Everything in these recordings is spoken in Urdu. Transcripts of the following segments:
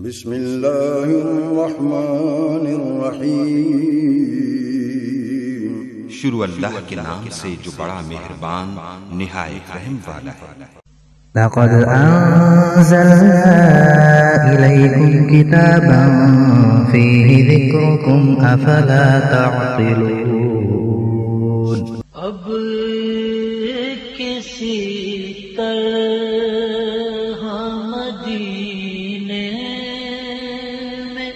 بسم اللہ الرحمن الرحیم۔ شروع اللہ کے نام سے جو بڑا مہربان نہایت رحم والا ہے۔ لقد أنزلنا إليكم كتابا فيه ذكركم أفلا تعقلون۔ اب کسی طرح مدینے میں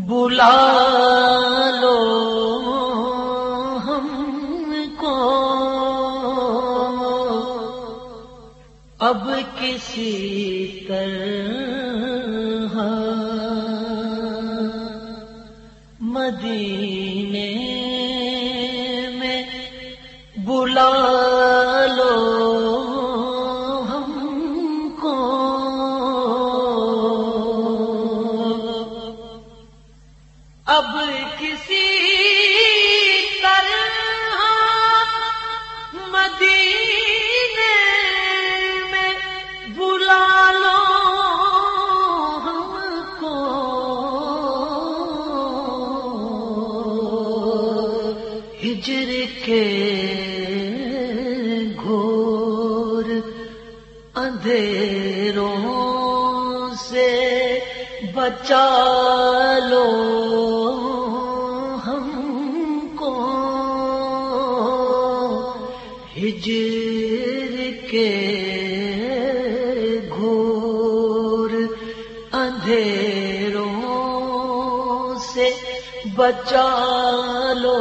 بلا لو ہم کو، اب کسی طرح مدینے میں بلا لو ہم کو، اب کسی طرح مدینے میں بلا لو ہم کو، ہجر کے گھور اندھیروں سے بچا لو ہم کو، ہجر کے گھور اندھیروں سے بچا لو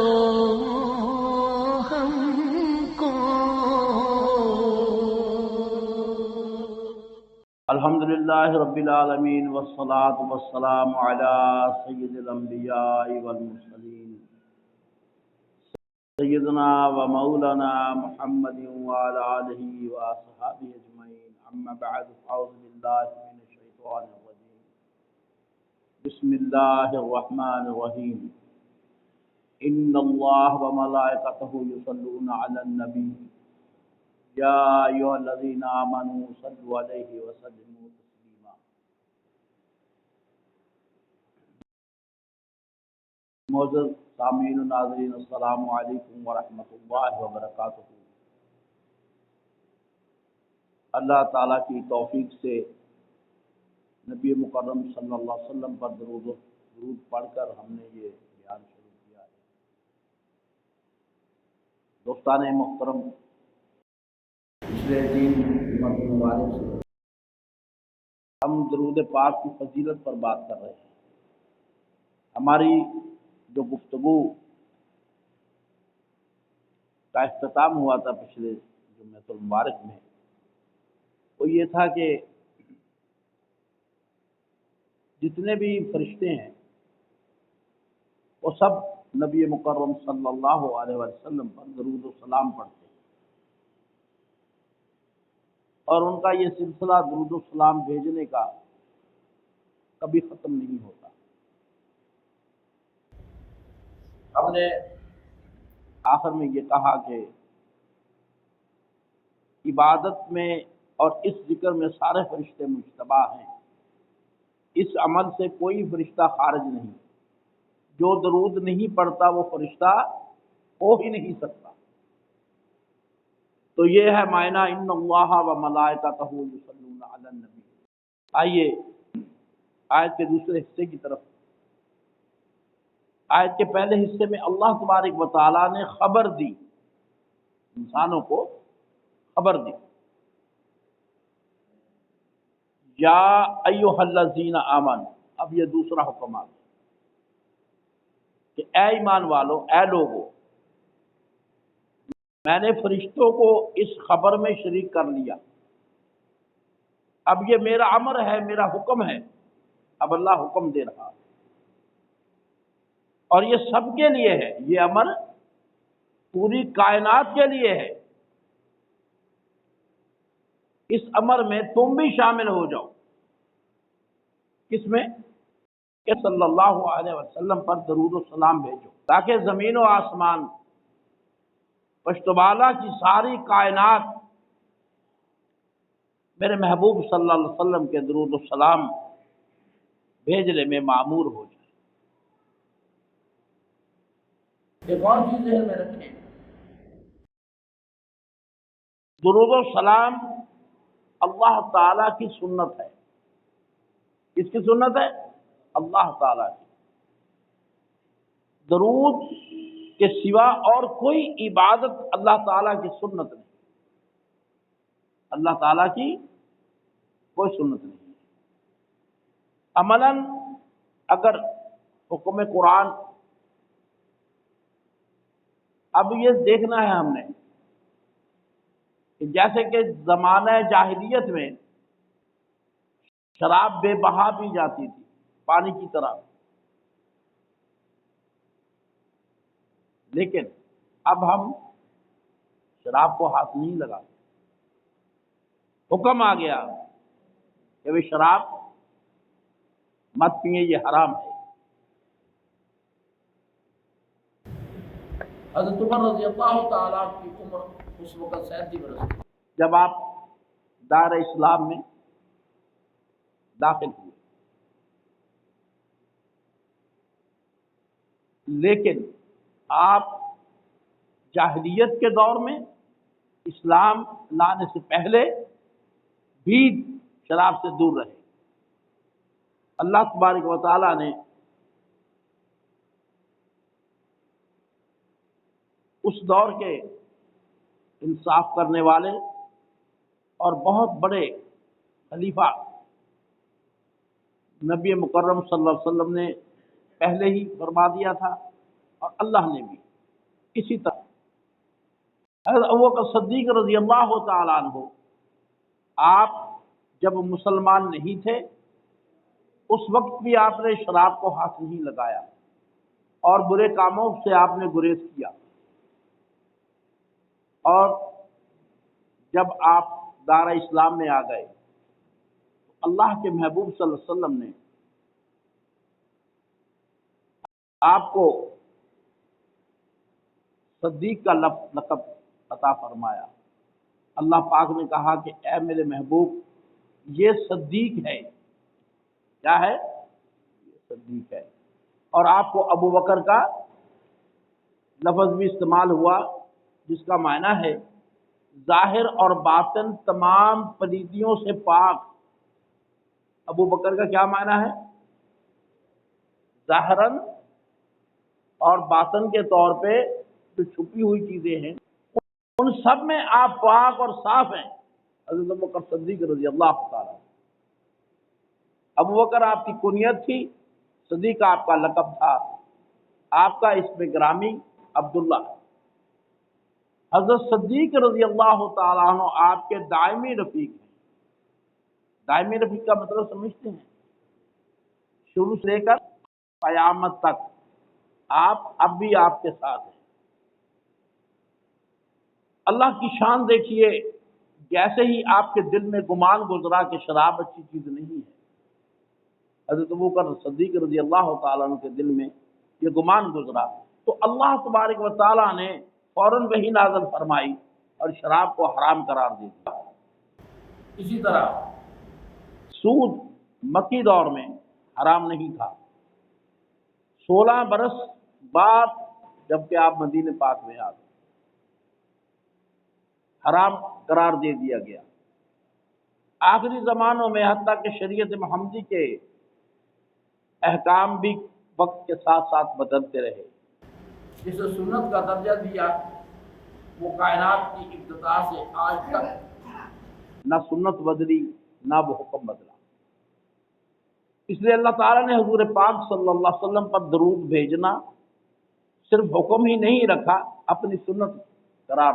ہم کو۔ الحمدللہ رب العالمین والصلاة والسلام علی سید الانبیاء والمرسلین سیدنا و مولانا محمد وعلی آلہ واصحابہ اجمعین، اما بعد اعوذ باللہ من الشیطان الرجیم، بسم اللہ الرحمن الرحیم، ان اللہ وملائکتہ یصلون علی النبی یا ایھا الذین آمنوا صلوا علیہ وسلموا تسلیما۔ معزز سامعین و ناظرین، السلام علیکم ورحمۃ اللہ وبرکاتہ۔ اللہ تعالیٰ کی توفیق سے نبی مکرم صلی اللہ علیہ وسلم پر درود پڑھ کر ہم نے یہ بیان شروع کیا ہے۔ دوستان محترم، پچھلے 3 جمعہ مبارک سے ہم درود پاک کی فضیلت پر بات کر رہے ہیں۔ ہماری جو گفتگو کا اختتام ہوا تھا پچھلے جمعہ المبارک میں، وہ یہ تھا کہ جتنے بھی فرشتے ہیں وہ سب نبی مکرم صلی اللہ علیہ وسلم پر درود و سلام پڑھتے ہیں، اور ان کا یہ سلسلہ درود و سلام بھیجنے کا کبھی ختم نہیں ہوتا۔ ہم نے آخر میں یہ کہا کہ عبادت میں اور اس ذکر میں سارے فرشتے مجتبی ہیں، اس عمل سے کوئی فرشتہ خارج نہیں، جو درود نہیں پڑھتا وہ فرشتہ ہو ہی نہیں سکتا۔ تو یہ ہے معنی ان اللہ و ملائکتہ یصلون علی النبی۔ آئیے آیت کے دوسرے حصے کی طرف۔ آیت کے پہلے حصے میں اللہ تبارک و تعالیٰ نے خبر دی، انسانوں کو خبر دی، یا ایھا الذین آمنوا۔ اب یہ دوسرا حکم آ گیا کہ اے ایمان والو، اے لوگو، میں نے فرشتوں کو اس خبر میں شریک کر لیا۔ اب یہ میرا امر ہے، میرا حکم ہے، اب اللہ حکم دے رہا ہے، اور یہ سب کے لیے ہے، یہ امر پوری کائنات کے لیے ہے۔ اس امر میں تم بھی شامل ہو جاؤ۔ کس میں؟ کہ صلی اللہ علیہ وسلم پر درود و سلام بھیجو، تاکہ زمین و آسمان، پشت بالا کی ساری کائنات میرے محبوب صلی اللہ علیہ وسلم کے درود و سلام بھیجنے میں معمور ہو جائے۔ ایک اور چیز ذہن میں رکھیں، درود و سلام اللہ تعالیٰ کی سنت ہے۔ کس کی سنت ہے؟ اللہ تعالیٰ کی۔ درود کے سوا اور کوئی عبادت اللہ تعالیٰ کی سنت نہیں، اللہ تعالیٰ کی کوئی سنت نہیں۔ عملاً اگر حکم قرآن، اب یہ دیکھنا ہے ہم نے کہ جیسے کہ زمانہ جاہلیت میں شراب بے بہا پی جاتی تھی پانی کی طرح، لیکن اب ہم شراب کو ہاتھ نہیں لگاتے۔ حکم آ گیا کہ وہ شراب مت پیئے، یہ حرام ہے۔ حضرت عمر رضی اللہ تعالیٰ کی عمر اس وقت 37 برس تھی جب آپ دار اسلام میں داخل ہوئے، لیکن آپ جاہلیت کے دور میں اسلام لانے سے پہلے بھی شراب سے دور رہے۔ اللہ تبارک و تعالیٰ نے اس دور کے انصاف کرنے والے اور بہت بڑے خلیفہ نبی مکرم صلی اللہ علیہ وسلم نے پہلے ہی فرما دیا تھا، اور اللہ نے بھی اسی طرح۔ حضرت ابوبکر صدیق رضی اللہ تعالیٰ عنہ، آپ جب مسلمان نہیں تھے اس وقت بھی آپ نے شراب کو ہاتھ نہیں لگایا اور برے کاموں سے آپ نے گریز کیا، اور جب آپ دار اسلام میں آ گئے تو اللہ کے محبوب صلی اللہ علیہ وسلم نے آپ کو صدیق کا لقب عطا فرمایا۔ اللہ پاک نے کہا کہ اے میرے محبوب، یہ صدیق ہے۔ کیا ہے؟ یہ صدیق ہے۔ اور آپ کو ابو بکر کا لفظ بھی استعمال ہوا جس کا معنی ہے ظاہر اور باطن تمام پلیدیوں سے پاک۔ ابو بکر کا کیا معنی ہے؟ ظاہراً اور باطن کے طور پہ جو چھپی ہوئی چیزیں ہیں ان سب میں آپ پاک اور صاف ہیں۔ حضرت ابو بکر صدیق رضی اللہ تعالیٰ۔ ابو بکر آپ کی کنیت تھی، صدیق آپ کا لقب تھا، آپ کا اسم گرامی عبداللہ۔ حضرت صدیق رضی اللہ تعالیٰ عنہ آپ کے دائمی رفیق ہیں۔ دائمی رفیق کا مطلب سمجھتے ہیں؟ شروع سے لے کر قیامت تک آپ اب بھی آپ کے ساتھ ہیں۔ اللہ کی شان دیکھیے، جیسے ہی آپ کے دل میں گمان گزرا کہ شراب اچھی چیز نہیں ہے، حضرت ابوبکر صدیق رضی اللہ تعالیٰ عنہ کے دل میں یہ گمان گزرا تو اللہ تبارک و تعالیٰ نے فوراً وحی نازل فرمائی اور شراب کو حرام قرار دے دیا۔ اسی طرح سود مکی دور میں حرام نہیں تھا، 16 برس بعد جب کہ آپ مدینہ پاک میں آ گئے حرام قرار دے دیا گیا۔ آخری زمانوں میں حتیٰ کہ شریعت محمدی کے احکام بھی وقت کے ساتھ ساتھ بدلتے رہے۔ جسے سنت کا درجہ دیا وہ کائنات کی ابتدا سے آج تک نہ سنت بدلی نہ وہ حکم بدلا۔ اس لیے اللہ تعالیٰ نے حضور پاک صلی اللہ علیہ وسلم پر درود بھیجنا صرف حکم ہی نہیں رکھا، اپنی سنت قرار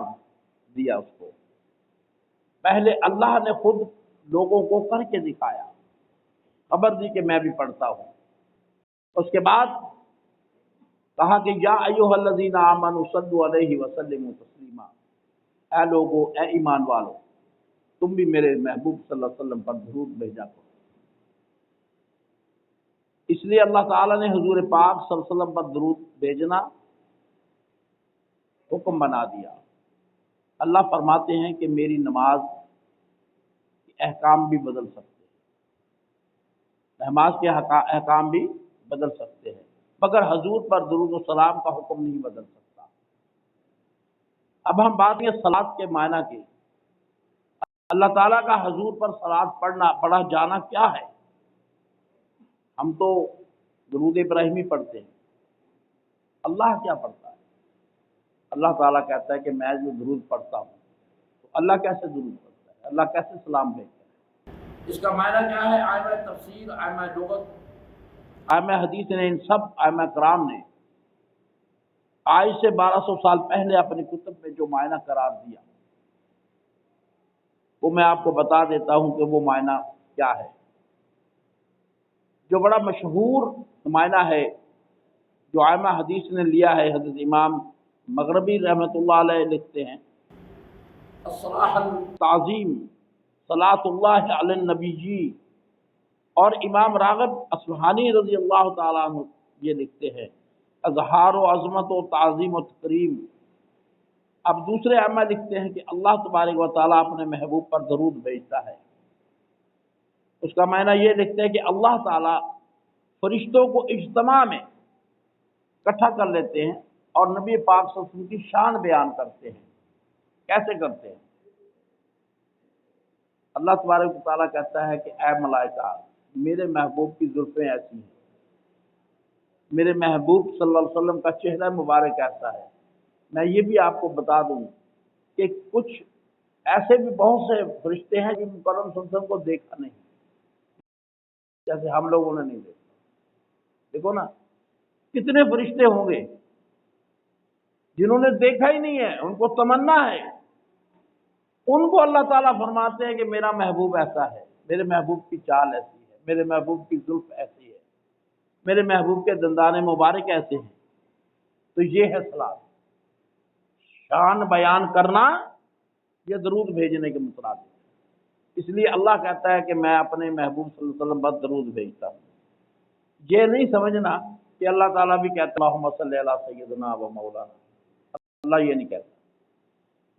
دیا اس کو۔ پہلے اللہ نے خود لوگوں کو کر کے دکھایا، خبر دی کہ میں بھی پڑھتا ہوں۔ اس کے بعد کہا کہ یا ایھا الذین آمنوا صلوا علیہ وسلموا تسلیما، اے لوگو، اے ایمان والو، تم بھی میرے محبوب صلی اللہ علیہ وسلم پر درود بھیجا کرو۔ اس لیے اللہ تعالیٰ نے حضور پاک صلی اللہ علیہ وسلم پر درود بھیجنا حکم بنا دیا۔ اللہ فرماتے ہیں کہ میری نماز احکام بھی بدل سکتے ہیں، نماز کے احکام بھی بدل سکتے ہیں، مگر حضور پر درود و سلام کا حکم نہیں بدل سکتا۔ اب ہم بات یہ صلاۃ کے معنی کی، اللہ تعالیٰ کا حضور پر صلاۃ پڑھا جانا کیا ہے؟ ہم تو درود ابراہیمی پڑھتے ہیں، اللہ کیا پڑھتا ہے؟ اللہ تعالیٰ کہتا ہے کہ میں جو درود پڑھتا ہوں، تو اللہ کیسے درود پڑھتا ہے؟ اللہ کیسے سلام بھیجتا ہے؟ اس کا معنی کیا ہے؟ ائمہ تفسیر، ائمہ لغت، ائمہ حدیث نے، ان سب ائمہ کرام نے آج سے 1200 سال پہلے اپنی کتب میں جو معنی قرار دیا، وہ میں آپ کو بتا دیتا ہوں کہ وہ معنی کیا ہے۔ جو بڑا مشہور معنی ہے جو ائمہ حدیث نے لیا ہے، حضرت امام مغربی رحمۃ اللہ علیہ لکھتے ہیں، الصلاح التعظیم صلاۃ اللہ علی النبی جی، اور امام راغب اصفہانی رضی اللہ تعالیٰ عنہ یہ لکھتے ہیں اظہار و عظمت و تعظیم و تکریم۔ اب دوسرے ائمہ لکھتے ہیں کہ اللہ تبارک و تعالیٰ اپنے محبوب پر درود بھیجتا ہے۔ اس کا معنی یہ لکھتے ہیں کہ اللہ تعالیٰ فرشتوں کو اجتماع میں اکٹھا کر لیتے ہیں اور نبی پاک صلی اللہ علیہ وسلم کی شان بیان کرتے ہیں۔ کیسے کرتے ہیں؟ اللہ تبارک و تعالیٰ کہتا ہے کہ اے ملائکہ، میرے محبوب کی زلفیں ایسی ہیں، میرے محبوب صلی اللہ علیہ وسلم کا چہرہ مبارک ایسا ہے۔ میں یہ بھی آپ کو بتا دوں کہ کچھ ایسے بھی بہت سے فرشتے ہیں جن مکرم صلی اللہ علیہ وسلم کو دیکھا نہیں، جیسے ہم لوگوں نے نہیں دیکھا۔ دیکھو نا، کتنے فرشتے ہوں گے جنہوں نے دیکھا ہی نہیں ہے، ان کو تمنا ہے، ان کو اللہ تعالیٰ فرماتے ہیں کہ میرا محبوب ایسا ہے، میرے محبوب کی چال ایسی ہے، میرے محبوب کی زلف ایسی ہے، میرے محبوب کے دندان مبارک ایسے ہیں۔ تو یہ ہے صلاۃ، شان بیان کرنا، یہ درود بھیجنے کے مترادف۔ اس لیے اللہ کہتا ہے کہ میں اپنے محبوب صلی اللہ علیہ وسلم پر درود بھیجتا ہوں۔ یہ نہیں سمجھنا کہ اللہ تعالیٰ بھی کہتا ہے اللہم صلی علی سیدنا و مولانا، اللہ یہ نہیں کہتا۔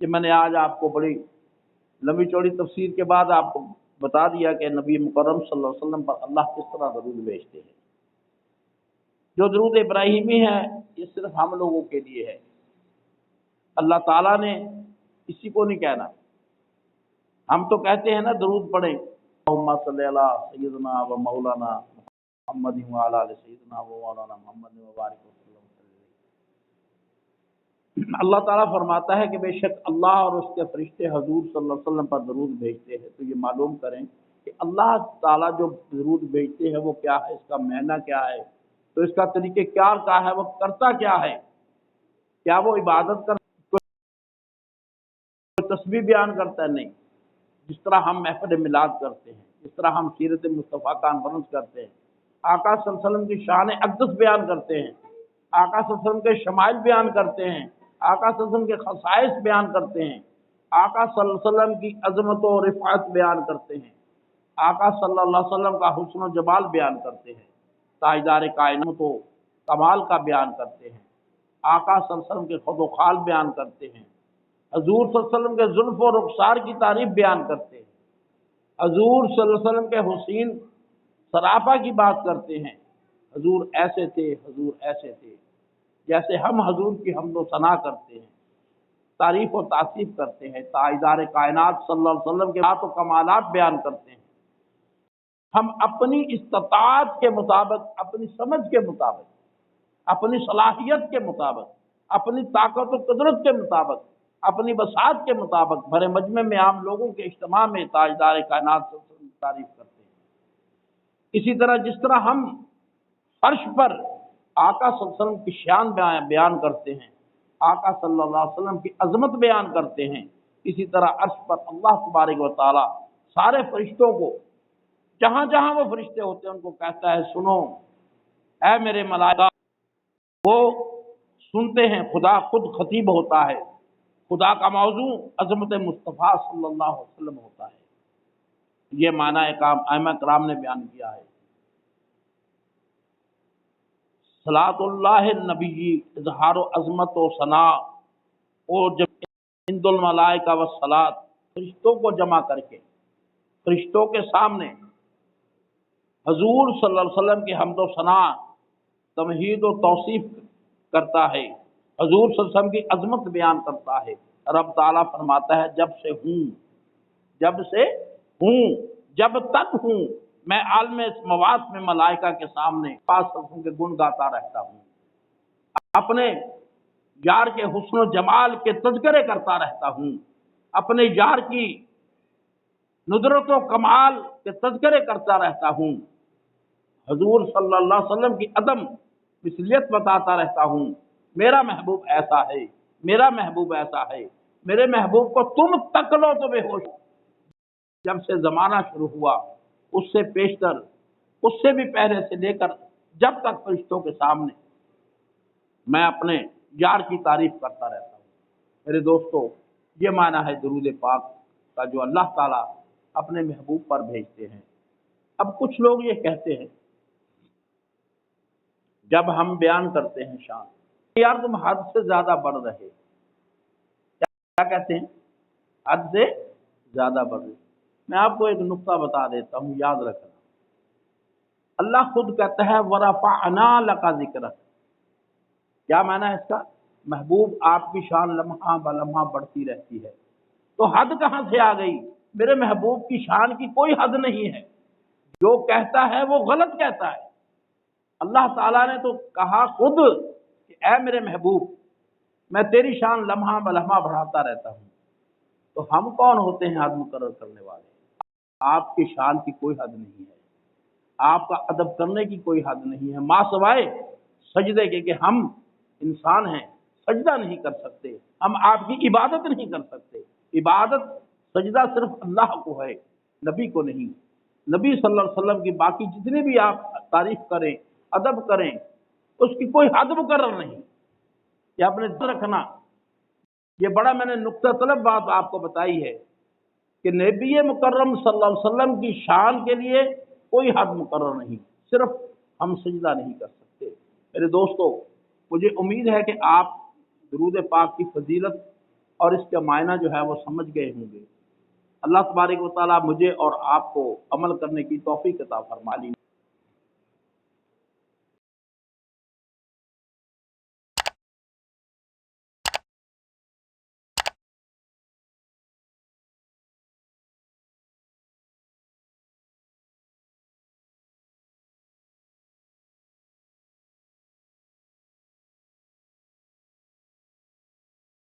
کہ میں نے آج آپ کو بڑی لمبی چوڑی تفسیر کے بعد آپ کو بتا دیا کہ نبی مکرم صلی اللہ علیہ وسلم پر اللہ کس طرح درود بھیجتے ہیں۔ جو درود ابراہیمی ہے یہ صرف ہم لوگوں کے لیے ہے، اللہ تعالیٰ نے کسی کو نہیں کہنا۔ ہم تو کہتے ہیں نا درود پڑھیں، اللہم صلی علی سیدنا و مولانا محمد وعلی آل سیدنا و مولانا محمد وبارک وسلم۔ اللہ تعالیٰ فرماتا ہے کہ بے شک اللہ اور اس کے فرشتے حضور صلی اللہ علیہ وسلم پر درود بھیجتے ہیں۔ تو یہ معلوم کریں کہ اللہ تعالیٰ جو درود بھیجتے ہیں وہ کیا ہے، اس کا معنی کیا ہے، تو اس کا طریقہ کار کیا ہے، وہ کرتا کیا ہے، کیا وہ عبادت کرتا، کوئی تسبیح بیان کرتا ہے؟ نہیں۔ جس طرح ہم محفل میلاد کرتے ہیں، جس طرح ہم سیرت مصطفیٰ کانفرنس کرتے ہیں، آقا صلی اللہ علیہ وسلم کی شان اقدس بیان کرتے ہیں، آقا صلی اللہ علیہ وسلم کے شمائل بیان کرتے ہیں، آقا صلی اللہ علیہ وسلم کے خصائص بیان کرتے ہیں، آقا صلی اللہ علیہ وسلم کی عظمت و رفعت بیان کرتے ہیں، آقا صلی اللہ علیہ وسلم کا حسن و جمال بیان کرتے ہیں، تاجدار کائنات و کمال کا بیان کرتے ہیں، آقا صلی اللہ علیہ وسلم کے خد و خال بیان کرتے ہیں، حضور صلی اللہ علیہ وسلم کے زلف و رخسار کی تعریف بیان کرتے ہیں، حضور صلی اللہ علیہ وسلم کے حسین سراپا کی بات کرتے ہیں، حضور ایسے تھے، حضور ایسے تھے، جیسے ہم حضور کی حمد و ثنا کرتے ہیں، تعریف و تعصیف کرتے ہیں، تاجدار کائنات صلی اللہ علیہ وسلم کے ذات و کمالات بیان کرتے ہیں۔ ہم اپنی استطاعت کے مطابق، اپنی سمجھ کے مطابق، اپنی صلاحیت کے مطابق، اپنی طاقت و قدرت کے مطابق، اپنی بساط کے مطابق بھرے مجمع میں عام لوگوں کے اجتماع میں تاجدار کائنات صلی اللہ علیہ وسلم کی تعریف کرتے ہیں۔ اسی طرح جس طرح ہم فرش پر آقا صلی اللہ علیہ وسلم کی شان بیان کرتے ہیں، آقا صلی اللہ علیہ وسلم کی عظمت بیان کرتے ہیں، اسی طرح عرش پر اللہ تبارک و تعالی سارے فرشتوں کو، جہاں جہاں وہ فرشتے ہوتے ہیں ان کو کہتا ہے سنو اے میرے ملائکہ۔ وہ سنتے ہیں، خدا خود خطیب ہوتا ہے، خدا کا موضوع عظمت مصطفیٰ صلی اللہ علیہ وسلم ہوتا ہے۔ یہ معنی ائمہ کرام نے بیان کیا ہے۔ صلاۃ اللہ النبی، اظہار و عظمت و ثنا، اور جب عند الملائکہ والصلاۃ، فرشتوں کو جمع کر کے فرشتوں کے سامنے حضور صلی اللہ علیہ وسلم کی حمد و ثنا، تمہید و توصیف کرتا ہے، حضور صلی اللہ علیہ وسلم کی عظمت بیان کرتا ہے، رب تعالیٰ فرماتا ہے جب سے ہوں جب تک ہوں میں عالم مواد میں ملائکہ کے سامنے پاس کے گن گاتا رہتا ہوں، اپنے یار کے حسن و جمال کے تذکرے کرتا رہتا ہوں، اپنے یار کی ندرت و کمال کے تذکرے کرتا رہتا ہوں، حضور صلی اللہ علیہ وسلم کی عدم مثلیت بتاتا رہتا ہوں، میرا محبوب ایسا ہے، میرا محبوب ایسا ہے، میرے محبوب کو تم تک لو تو بے ہوش۔ جب سے زمانہ شروع ہوا اس سے پیشتر، اس سے بھی پہلے سے لے کر جب تک فرشتوں کے سامنے میں اپنے یار کی تعریف کرتا رہتا ہوں۔ میرے دوستو، یہ معنی ہے درود پاک کا جو اللہ تعالیٰ اپنے محبوب پر بھیجتے ہیں۔ اب کچھ لوگ یہ کہتے ہیں جب ہم بیان کرتے ہیں شان، یار تم حد سے زیادہ بڑھ رہے، کیا کہتے ہیں؟ حد سے زیادہ بڑھ رہے۔ میں آپ کو ایک نقطہ بتا دیتا ہوں، یاد رکھنا۔ اللہ خود کہتا ہے وَرَفَعْنَا لَكَ ذِكْرَكَ، کیا معنی ہے اس کا؟ محبوب آپ کی شان لمحہ بلمحہ بڑھتی رہتی ہے، تو حد کہاں سے آ گئی؟ میرے محبوب کی شان کی کوئی حد نہیں ہے، جو کہتا ہے وہ غلط کہتا ہے۔ اللہ تعالیٰ نے تو کہا خود کہ اے میرے محبوب میں تیری شان لمحہ بلمحہ بڑھاتا رہتا ہوں، تو ہم کون ہوتے ہیں حد مقرر کرنے والے؟ آپ کی شان کی کوئی حد نہیں ہے، آپ کا ادب کرنے کی کوئی حد نہیں ہے، ماں سوائے سجدے کے کہ ہم انسان ہیں، سجدہ نہیں کر سکتے، ہم آپ کی عبادت نہیں کر سکتے۔ عبادت سجدہ صرف اللہ کو ہے، نبی کو نہیں۔ نبی صلی اللہ علیہ وسلم کی باقی جتنی بھی آپ تعریف کریں، ادب کریں، اس کی کوئی حد مقرر نہیں۔ یہ آپ نے رکھنا، یہ بڑا میں نے نقطہ طلب بات آپ کو بتائی ہے کہ نبی مکرم صلی اللہ علیہ وسلم کی شان کے لیے کوئی حد مقرر نہیں، صرف ہم سجدہ نہیں کر سکتے۔ میرے دوستو، مجھے امید ہے کہ آپ درود پاک کی فضیلت اور اس کا معنی جو ہے وہ سمجھ گئے ہوں گے۔ اللہ تبارک و تعالیٰ مجھے اور آپ کو عمل کرنے کی توفیق عطا فرما لی۔